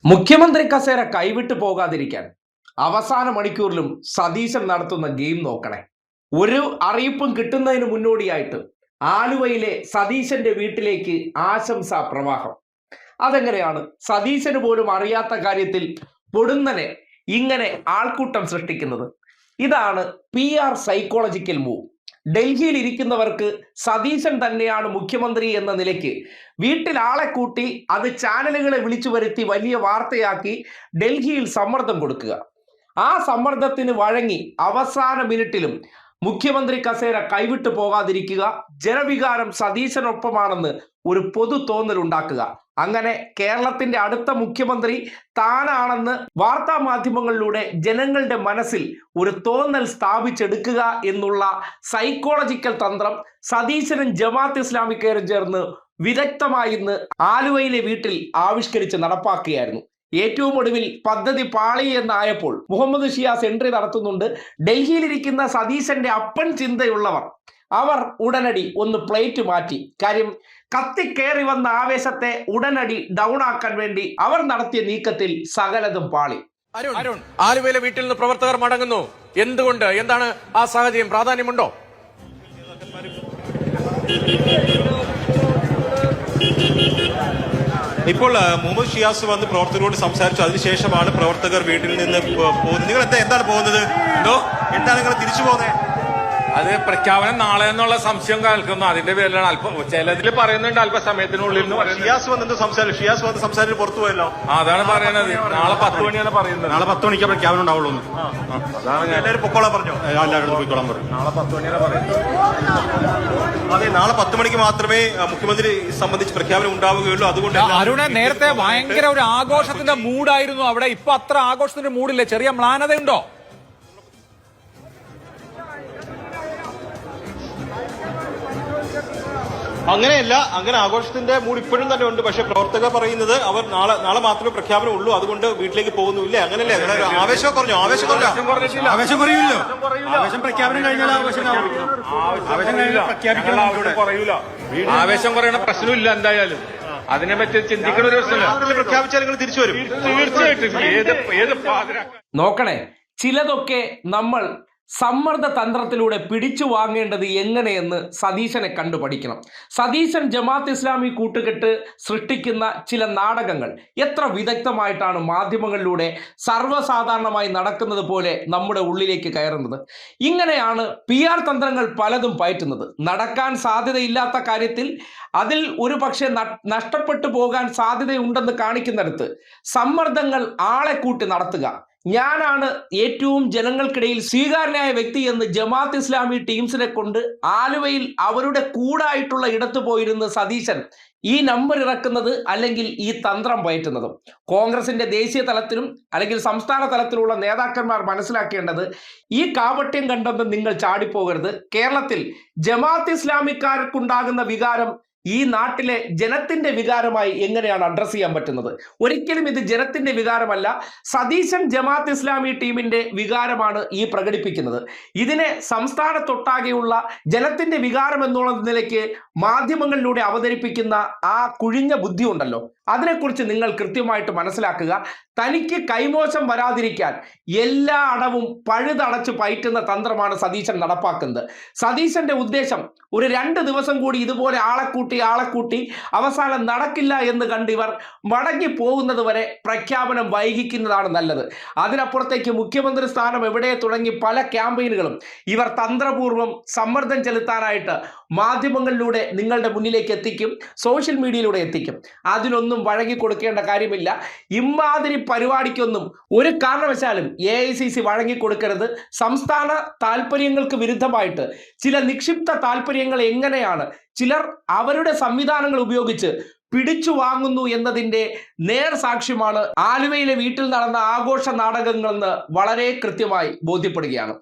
മുഖ്യമന്ത്രി കസേര കൈവിട്ടു പോകാതിരിക്കാൻ അവസാന മണിക്കൂറിലും സതീശൻ നടത്തുന്ന ഗെയിം നോക്കണേ. ഒരു അറിയിപ്പും കിട്ടുന്നതിന് മുന്നോടിയായിട്ട് ആലുവയിലെ സതീശന്റെ വീട്ടിലേക്ക് ആശംസാ പ്രവാഹം. അതെങ്ങനെയാണ് സതീശന് പോലും അറിയാത്ത കാര്യത്തിൽ പൊടുന്നനെ ഇങ്ങനെ ആൾക്കൂട്ടം സൃഷ്ടിക്കുന്നത്? ഇതാണ് PR സൈക്കോളജിക്കൽ മൂവ്. ഡൽഹിയിൽ ഇരിക്കുന്നവർക്ക് സതീശൻ തന്നെയാണ് മുഖ്യമന്ത്രി എന്ന നിലയ്ക്ക് വീട്ടിൽ ആളെ കൂട്ടി അത് ചാനലുകളെ വിളിച്ചു വരുത്തി വലിയ വാർത്തയാക്കി ഡൽഹിയിൽ സമ്മർദ്ദം കൊടുക്കുക. ആ സമ്മർദ്ദത്തിന് വഴങ്ങി അവസാന മിനിറ്റിലും മുഖ്യമന്ത്രി കസേര കൈവിട്ടു പോകാതിരിക്കുക, ജനവികാരം സതീശനൊപ്പമാണെന്ന് ഒരു പൊതു തോന്നൽ ഉണ്ടാക്കുക. അങ്ങനെ കേരളത്തിന്റെ അടുത്ത മുഖ്യമന്ത്രി താനാണെന്ന് വാർത്താ മാധ്യമങ്ങളിലൂടെ ജനങ്ങളുടെ മനസ്സിൽ ഒരു തോന്നൽ സ്ഥാപിച്ചെടുക്കുക എന്നുള്ള സൈക്കോളജിക്കൽ തന്ത്രം സതീശനും ജമാഅത്ത് ഇസ്ലാമിക്കാരും ചേർന്ന് വിദഗ്ധമായി ഇന്ന് ആലുവയിലെ വീട്ടിൽ ആവിഷ്കരിച്ച് നടപ്പാക്കുകയായിരുന്നു. ഏറ്റവും ഒടുവിൽ പദ്ധതി പാളി എന്നായപ്പോൾ മുഹമ്മദ് ഷിയാസ് എൻട്രി നടത്തുന്നുണ്ട്. ഡൽഹിയിലിരിക്കുന്ന സതീശന്റെ അപ്പൻ ചിന്തയുള്ളവർ അവർ ഉടനടി ഒന്ന് പ്ലേറ്റ് മാറ്റി. കാര്യം കത്തിക്കേറി വന്ന ആവേശത്തെ ഉടനടി ഡൗൺ ആക്കാൻ വേണ്ടി അവർ നടത്തിയ നീക്കത്തിൽ സകലതും പാളി. അരുൺ, ആലുവയിലെ വീട്ടിൽ നിന്ന് പ്രവർത്തകർ മടങ്ങുന്നു. എന്തുകൊണ്ട്? എന്താണ് ആ സാഹചര്യം? പ്രാധാന്യമുണ്ടോ? ഇപ്പോൾ മുഹമ്മദ് ഷിയാസ് വന്ന് പ്രവർത്തകരോട് സംസാരിച്ചു. അതിനുശേഷമാണ് പ്രവർത്തകർ വീട്ടിൽ നിന്ന് പോകുന്നത്. നിങ്ങൾ എന്താണ് പോകുന്നത്? എന്താണ് നിങ്ങൾ തിരിച്ചു പോകുന്നത്? അത് പ്രഖ്യാപനം നാളെ എന്നുള്ള സംശയം കേൾക്കുന്നു. അതിന്റെ പേരിലാണ് അല്പം ചിലതിൽ പറയുന്നുണ്ട് അല്പസമയത്തിനുള്ളിൽ. ഷിയാസ് വന്ന് സംസാരിച്ചു. ഷിയാസ് വന്ന് സംസാരിച്ച് പുറത്തു പോയല്ലോ. അതാണ് പറയണത്. നാളെ 10 മണിയാണ് പറയുന്നത്. നാളെ 10 മണിക്ക് പ്രഖ്യാപനം ഉണ്ടാവുള്ളൂ. അതാണ് എല്ലാവരും പൊക്കോളാൻ പറഞ്ഞു. എല്ലാവരും പോയിക്കോളാൻ പറഞ്ഞു. നാളെ 10 മണിയാണ് പറയുന്നത്. അതെ, നാളെ 10 മണിക്ക് മാത്രമേ മുഖ്യമന്ത്രി സംബന്ധിച്ച് പ്രഖ്യാപനം ഉണ്ടാവുകയുള്ളൂ. അതുകൊണ്ട് അരുണെ, നേരത്തെ ഭയങ്കര ഒരു ആഘോഷത്തിന്റെ മൂഡായിരുന്നു അവിടെ. ഇപ്പൊ അത്ര ആഘോഷത്തിന്റെ മൂഡില്ലേ? ചെറിയ മ്ലാനതയുണ്ടോ? അങ്ങനെയല്ല, അങ്ങനെ ആഘോഷത്തിന്റെ മൂഡ് ഇപ്പോഴും തന്നെ ഉണ്ട്. പക്ഷെ പ്രവർത്തകർ പറയുന്നത് അവർ നാളെ മാത്രമേ പ്രഖ്യാപനം ഉള്ളൂ, അതുകൊണ്ട് വീട്ടിലേക്ക് പോകുന്നില്ല. അങ്ങനെയല്ലേ? ആവേശം കുറഞ്ഞു. ആവേശം കുറയില്ലല്ലോ. ആവേശം പ്രഖ്യാപനം കഴിഞ്ഞാൽ ആവേശം കുറയണ പ്രശ്നമില്ല. എന്തായാലും അതിനെ പറ്റി ചിന്തിക്കണ ഒരു പ്രശ്നമില്ല. പ്രഖ്യാപിച്ചാൽ നിങ്ങൾ തിരിച്ചു വരും. തീർച്ചയായിട്ടും. ഏത് നോക്കണേ, ചിലതൊക്കെ നമ്മൾ സമ്മർദ്ദ തന്ത്രത്തിലൂടെ പിടിച്ചു വാങ്ങേണ്ടത് എങ്ങനെയെന്ന് സതീശനെ കണ്ടുപഠിക്കണം. സതീശൻ ജമാഅത്ത് ഇസ്ലാമി കൂട്ടുകെട്ട് സൃഷ്ടിക്കുന്ന ചില നാടകങ്ങൾ എത്ര വിദഗ്ധമായിട്ടാണ് മാധ്യമങ്ങളിലൂടെ സർവ്വസാധാരണമായി നടക്കുന്നത് പോലെ നമ്മുടെ ഉള്ളിലേക്ക് കയറുന്നത്. ഇങ്ങനെയാണ് PR തന്ത്രങ്ങൾ പലതും പയറ്റുന്നത്. നടക്കാൻ സാധ്യതയില്ലാത്ത കാര്യത്തിൽ അതിൽ ഒരു പക്ഷേ നഷ്ടപ്പെട്ടു പോകാൻ സാധ്യതയുണ്ടെന്ന് കാണിക്കുന്നിടത്ത് സമ്മർദ്ദങ്ങൾ ആളെ കൂട്ടി നടത്തുക. ഞാനാണ് ഏറ്റവും ജനങ്ങൾക്കിടയിൽ സ്വീകാര്യനായ വ്യക്തി എന്ന് ജമാഅത്ത് ഇസ്ലാമി ടീംസിനെ കൊണ്ട് ആലുവയിൽ അവരുടെ കൂടായിട്ടുള്ള ഇടത്ത് പോയിരുന്ന് സതീശൻ ഈ നമ്പർ ഇറക്കുന്നത് അല്ലെങ്കിൽ ഈ തന്ത്രം പയറ്റുന്നതും കോൺഗ്രസിന്റെ ദേശീയ തലത്തിലും അല്ലെങ്കിൽ സംസ്ഥാന തലത്തിലുള്ള നേതാക്കന്മാർ മനസ്സിലാക്കേണ്ടത് ഈ കാപട്യം കണ്ടെന്ന് നിങ്ങൾ ചാടിപ്പോകരുത്. കേരളത്തിൽ ജമാഅത്ത് ഇസ്ലാമിക്കാർക്കുണ്ടാകുന്ന വികാരം ഈ നാട്ടിലെ ജനത്തിന്റെ വികാരമായി എങ്ങനെയാണ് അഡ്രസ് ചെയ്യാൻ പറ്റുന്നത്? ഒരിക്കലും ഇത് ജനത്തിന്റെ വികാരമല്ല, സതീശൻ ജമാഅത്ത് ഇസ്ലാമി ടീമിന്റെ വികാരമാണ് ഈ പ്രകടിപ്പിക്കുന്നത്. ഇതിനെ സംസ്ഥാനത്തൊട്ടാകെയുള്ള ജനത്തിന്റെ വികാരം എന്നുള്ള നിലയ്ക്ക് മാധ്യമങ്ങളിലൂടെ അവതരിപ്പിക്കുന്ന ആ കുഴിഞ്ഞ ബുദ്ധി ഉണ്ടല്ലോ, അതിനെക്കുറിച്ച് നിങ്ങൾ കൃത്യമായിട്ട് മനസ്സിലാക്കുക. തനിക്ക് കൈമോശം വരാതിരിക്കാൻ എല്ലാ അടവും പഴുതടച്ച് പയറ്റുന്ന തന്ത്രമാണ് സതീശൻ നടപ്പാക്കുന്നത്. സതീശന്റെ ഉദ്ദേശം ഒരു 2 ദിവസം കൂടി ഇതുപോലെ ആളെ കൂട്ടി അവസാനം നടക്കില്ല എന്ന് കണ്ട് ഇവർ മടങ്ങി പോകുന്നത് വരെ പ്രഖ്യാപനം വൈകിക്കുന്നതാണ് നല്ലത്. അതിനപ്പുറത്തേക്ക് മുഖ്യമന്ത്രി സ്ഥാനം എവിടെ തുടങ്ങി പല ക്യാമ്പയിനുകളും ഇവർ തന്ത്രപൂർവ്വം സമ്മർദ്ദം ചെലുത്താനായിട്ട് മാധ്യമങ്ങളിലൂടെ നിങ്ങളുടെ മുന്നിലേക്ക് എത്തിക്കും, സോഷ്യൽ മീഡിയയിലൂടെ എത്തിക്കും. അതിനൊന്നും വഴങ്ങി കൊടുക്കേണ്ട കാര്യമില്ല. ഇമാതിരി പരിപാടിക്കൊന്നും ഒരു കാരണവശാലും AICC വഴങ്ങിക്കൊടുക്കരുത്. സംസ്ഥാന താല്പര്യങ്ങൾക്ക് വിരുദ്ധമായിട്ട് ചില നിക്ഷിപ്ത താല്പര്യങ്ങൾ എങ്ങനെയാണ് ചിലർ അവരുടെ സംവിധാനങ്ങൾ ഉപയോഗിച്ച് പിടിച്ചു വാങ്ങുന്നു എന്നതിൻ്റെ നേർ സാക്ഷ്യമാണ് ആലുവയിലെ വീട്ടിൽ നടന്ന ആഘോഷ നാടകങ്ങളെന്ന് വളരെ കൃത്യമായി ബോധ്യപ്പെടുകയാണ്.